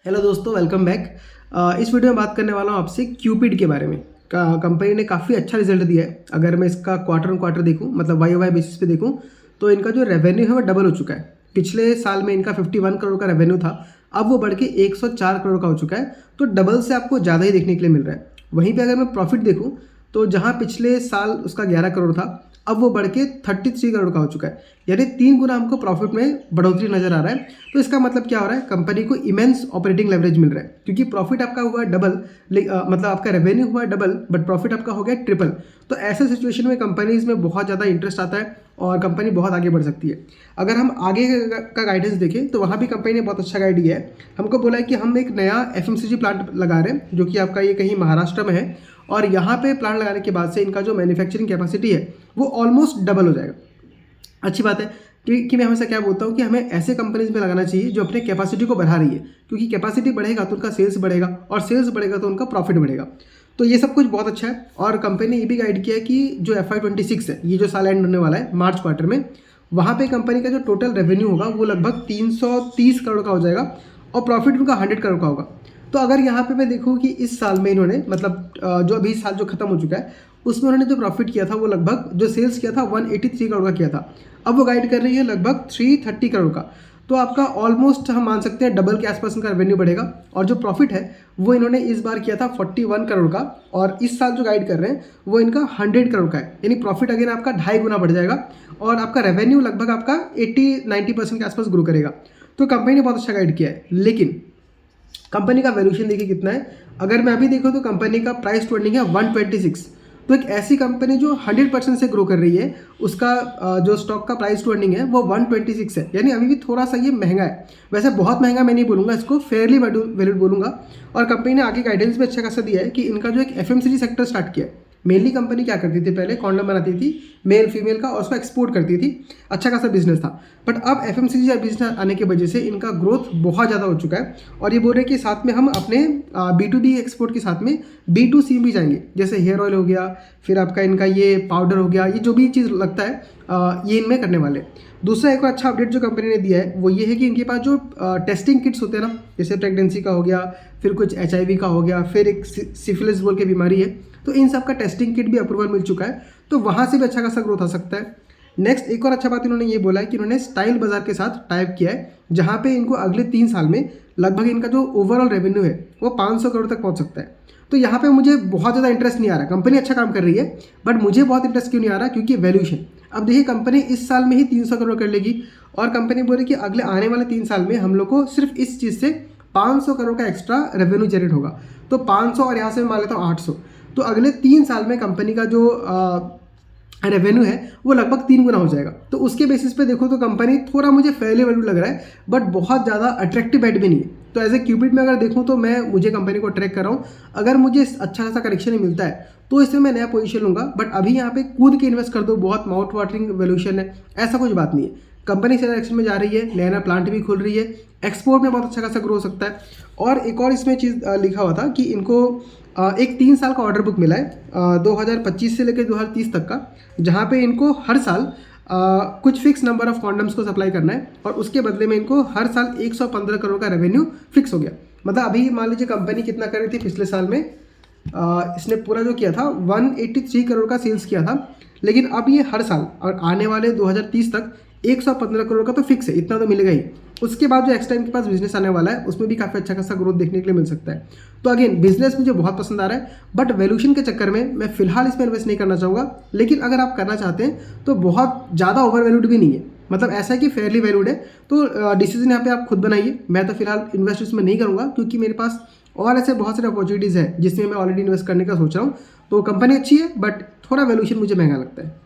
Hello दोस्तों, welcome back. इस video में बात करने वाला हूँ आपसे क्यूपिड के बारे में। कंपनी ने काफ़ी अच्छा रिजल्ट दिया है। अगर मैं इसका क्वार्टर ऑन क्वार्टर देखूँ, मतलब वाई वाई बेसिस पे देखूँ, तो इनका जो रेवेन्यू है वो डबल हो चुका है। पिछले साल में इनका 51 करोड़ का रेवेन्यू था, अब वो बढ़ के 104 करोड़ का हो चुका है। तो डबल से आपको ज़्यादा ही देखने के लिए मिल रहा है। वहीं पर अगर मैं प्रॉफिट देखूँ, तो जहाँ पिछले साल उसका 11 करोड़ था, अब वो बढ़ के 33 करोड़ का हो चुका है। यानी 3 गुना हमको प्रॉफिट में बढ़ोतरी नजर आ रहा है। तो इसका मतलब क्या हो रहा है, कंपनी को इमेंस ऑपरेटिंग लेवरेज मिल रहा है, क्योंकि प्रॉफिट आपका हुआ डबल, मतलब आपका रेवेन्यू हुआ डबल बट प्रॉफिट आपका हो गया ट्रिपल। तो ऐसे सिचुएशन में कंपनीज में बहुत ज़्यादा इंटरेस्ट आता है और कंपनी बहुत आगे बढ़ सकती है। अगर हम आगे का गाइडेंस देखें तो वहाँ भी कंपनी ने बहुत अच्छा गाइड दिया है। हमको बोला है कि हम एक नया FMCG प्लांट लगा रहे हैं, जो कि आपका ये कहीं महाराष्ट्र में है। और यहाँ पे प्लांट लगाने के बाद से इनका जो मैन्युफैक्चरिंग कैपेसिटी है वो ऑलमोस्ट डबल हो जाएगा। अच्छी बात है कि मैं हमेशा क्या बोलता हूँ कि हमें ऐसे कंपनीज में लगाना चाहिए जो अपने कैपेसिटी को बढ़ा रही है, क्योंकि कैपेसिटी बढ़ेगा तो उनका सेल्स बढ़ेगा और सेल्स बढ़ेगा तो उनका प्रॉफिट बढ़ेगा। तो ये सब कुछ बहुत अच्छा है। और कंपनी ने ये भी गाइड किया है कि जो FY26 है, ये जो साल एंड होने वाला है मार्च क्वार्टर में, वहाँ पे कंपनी का जो टोटल रेवेन्यू होगा वो लगभग 330 करोड़ का हो जाएगा और प्रॉफिट उनका 100 करोड़ का होगा। तो अगर यहाँ पे मैं देखूँ कि इस साल में इन्होंने, मतलब जो अभी साल जो खत्म हो चुका है, उसमें उन्होंने जो प्रॉफिट किया था वो लगभग, जो सेल्स किया था 183 करोड़ का किया था। अब वो गाइड कर रही है लगभग 330 करोड़ का। तो आपका ऑलमोस्ट हम मान सकते हैं डबल के आसपास उनका रेवेन्यू बढ़ेगा। और जो प्रॉफिट है वो इन्होंने इस बार किया था 41 करोड़ का, और इस साल जो गाइड कर रहे हैं वो इनका 100 करोड़ का है। यानी प्रॉफिट अगेन आपका 2.5 गुना बढ़ जाएगा और आपका रेवेन्यू लगभग आपका 80-90% के आसपास ग्रो करेगा। तो कंपनी ने बहुत अच्छा गाइड किया है। लेकिन कंपनी का वैल्यूएशन देखिए कितना है। अगर मैं अभी देखूँ तो कंपनी का प्राइस टू अर्निंग है 126। तो एक ऐसी कंपनी जो 100% से ग्रो कर रही है, उसका जो स्टॉक का प्राइस टू अर्निंग है वो 126 है। यानी अभी भी थोड़ा सा ये महंगा है। वैसे बहुत महंगा मैं नहीं बोलूँगा, इसको फेयरली वैल्यूड बोलूँगा। और कंपनी ने आगे गाइडेंस भी अच्छा खासा दिया है कि इनका जो एक FMCG सेक्टर स्टार्ट किया है। मेनली कंपनी क्या करती थी, पहले कॉन्डम बनाती थी मेल फीमेल का और उसको एक्सपोर्ट करती थी, अच्छा खासा बिजनेस था। बट अब FMCG बिजनेस आने की वजह से इनका ग्रोथ बहुत ज़्यादा हो चुका है। और ये बोल रहे हैं कि साथ में हम अपने B2B एक्सपोर्ट के साथ में B2C भी जाएंगे, जैसे हेयर ऑयल हो गया, फिर आपका इनका ये पाउडर हो गया, ये जो भी चीज़ लगता है ये इनमें करने वाले। दूसरा एक और अच्छा अपडेट जो कंपनी ने दिया है वो ये है कि इनके पास जो टेस्टिंग किट्स होते हैं ना, जैसे प्रेगनेंसी का हो गया, फिर कुछ HIV का हो गया, फिर एक सिफिलिस बोल के बीमारी है, तो इन सब का टेस्टिंग किट भी अप्रूवल मिल चुका है। तो वहाँ से भी अच्छा खासा ग्रोथ आ सकता है। नेक्स्ट एक और अच्छा बात इन्होंने ये बोला है कि इन्होंने स्टाइल बाजार के साथ टाइप किया है, जहाँ पे इनको अगले 3 साल में लगभग इनका जो ओवरऑल रेवेन्यू है वो 500 करोड़ तक पहुँच सकता है। तो यहाँ पे मुझे बहुत ज़्यादा इंटरेस्ट नहीं आ रहा। कंपनी अच्छा काम कर रही है बट मुझे बहुत इंटरेस्ट क्यों नहीं आ रहा, क्योंकि वैल्यूएशन। अब देखिए कंपनी इस साल में ही 300 करोड़ कर लेगी और कंपनी बोल रही कि अगले आने वाले 3 साल में हम लोग को सिर्फ इस चीज़ से 500 करोड़ का एक्स्ट्रा रेवेन्यू जनरेट होगा। तो 500 और यहाँ से मैं मान लेता हूँ 800। तो अगले 3 साल में कंपनी का जो रेवेन्यू है वो लगभग 3 गुना हो जाएगा। तो उसके बेसिस पे देखो तो कंपनी थोड़ा मुझे फेयरली वैल्यू लग रहा है, बट बहुत ज़्यादा अट्रैक्टिव बेट भी नहीं है। तो एज ए क्यूपिड में अगर देखूँ तो मुझे कंपनी को ट्रैक कर रहा हूँ। अगर मुझे अच्छा खासा करेक्शन नहीं मिलता है तो इसमें मैं नया पोजीशन लूँगा, बट अभी यहाँ पे कूद के इन्वेस्ट कर दो, बहुत माउथ वाटरिंग वैल्यूएशन है, ऐसा कुछ बात नहीं है। कंपनी से डायरेक्शन में जा रही है, नया नया प्लांट भी खुल रही है, एक्सपोर्ट में बहुत अच्छा खासा ग्रो हो सकता है। और एक और इसमें चीज़ लिखा हुआ था कि इनको एक 3 साल का ऑर्डर बुक मिला है 2025 से लेकर 2030 तक का, जहाँ पे इनको हर साल कुछ फिक्स नंबर ऑफ कॉन्डम्स को सप्लाई करना है और उसके बदले में इनको हर साल 115 करोड़ का रेवेन्यू फिक्स हो गया। मतलब अभी मान लीजिए कंपनी कितना कर रही थी पिछले साल में, इसने पूरा जो किया था 183 करोड़ का सेल्स किया था, लेकिन अब ये हर साल और आने वाले 2030 तक 115 करोड़ का तो फिक्स है, इतना तो मिलेगा ही। उसके बाद जो एक्स्ट्रा इनके पास बिजनेस आने वाला है उसमें भी काफ़ी अच्छा खासा ग्रोथ देखने के लिए मिल सकता है। तो अगेन बिजनेस मुझे बहुत पसंद आ रहा है, बट वैल्यूएशन के चक्कर में मैं फिलहाल इसमें इन्वेस्ट नहीं करना चाहूँगा। लेकिन अगर आप करना चाहते हैं तो बहुत ज़्यादा ओवर वैल्यूड भी नहीं है, मतलब ऐसा है कि फेयरली वैल्यूड है। तो डिसीजन यहाँ पे आप खुद बनाइए। मैं तो फिलहाल इन्वेस्ट इसमें नहीं करूँगा, क्योंकि मेरे पास और ऐसे बहुत सारे अपॉर्चुनिटीज़ हैं जिसमें मैं ऑलरेडी इन्वेस्ट करने का सोच रहा हूँ। तो कंपनी अच्छी है बट थोड़ा वैल्यूएशन मुझे महंगा लगता है।